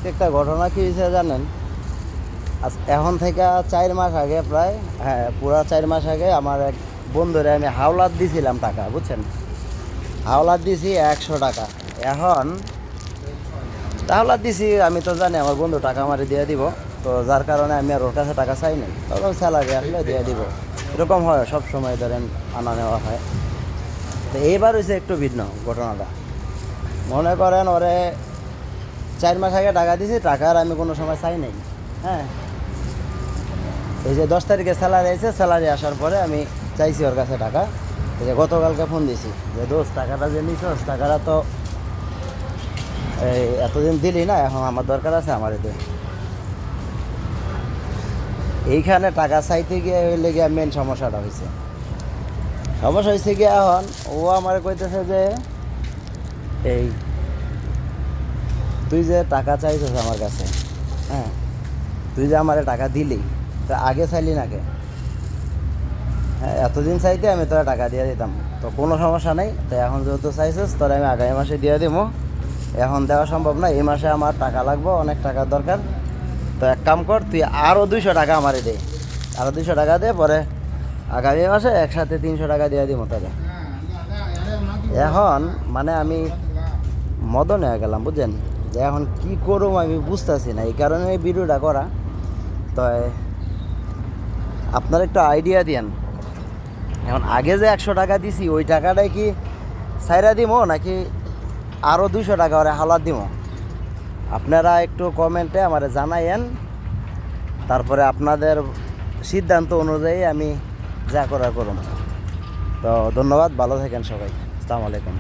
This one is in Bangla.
আজকে একটা ঘটনা কি হয়েছে জানেন? এখন থেকে 4 মাস আগে প্রায়, হ্যাঁ পুরা 4 মাস আগে আমার এক বন্ধুরে আমি হাওলাত দিয়েছিলাম টাকা, বুঝছেন? হাওলাত দিছি 100 টাকা। এখন হাওলাত দিছি, আমি তো জানি আমার বন্ধু টাকা আমারে দিয়ে দিব, তো যার কারণে আমি আর ওর কাছে টাকা চাই নাই। তখন স্যালারি আসলে দিয়ে দিব, এরকম হয় সব সময়, ধরেন আনা নেওয়া হয়। তো এইবার হয়েছে একটু ভিন্ন ঘটনাটা। মনে করেন ওরে 4 মাস আগে টাকা দিছি, টাকার আমি কোনো সময় চাই নাই। হ্যাঁ, এই যে 10 তারিখে স্যালারি আছে, স্যালারি আসার পরে আমি চাইছি ওর কাছে টাকা। এই যে গতকালকে ফোন দিছি যে দোস্ত টাকাটা যে নিছস, টাকাটা তো এই এতদিন দিলি না, এখন আমার দরকার আছে, আমার দে। এইখানে টাকা চাইতে গিয়ে হইলে গিয়ে মেন সমস্যাটা হয়েছে। সমস্যা হয়েছে গিয়ে এখন ও আমার কইতেছে যে এই তুই যে টাকা চাইছিস আমার কাছে, হ্যাঁ তুই যে আমারে টাকা দিলি, তা আগে চাইলি নাকি? হ্যাঁ, এতদিন চাইতে আমি তোরা টাকা দিয়ে দিতাম, তো কোনো সমস্যা নেই। তো এখন যেহেতু চাইছিস, তোরা আমি আগামী মাসে দিয়ে দেবো। এখন দেওয়া সম্ভব না, এই মাসে আমার টাকা লাগবে, অনেক টাকার দরকার। তো এক কাম কর, তুই আরও 200 টাকা আমারে দে, আরও 200 টাকা দে, পরে আগামী মাসে একসাথে 300 টাকা দিয়ে দিব তোকে। এখন মানে আমি মদন হয়ে গেলাম, বুঝছেন? যে এখন কি করবো আমি বুঝতেছি না, এই কারণে এই ভিডিওটা করা। তো আপনার একটু আইডিয়া দিয়েন, এখন আগে যে 100 টাকা দিছি ওই টাকাটাই কি সাইরা দিব, নাকি আরও 200 টাকা ওরে হালাত দিব? আপনারা একটু কমেন্টে আমারে জানাইয়েন, তারপরে আপনাদের সিদ্ধান্ত অনুযায়ী আমি যা করার করুন। তো ধন্যবাদ, ভালো থাকেন সবাই, আসসালামু আলাইকুম।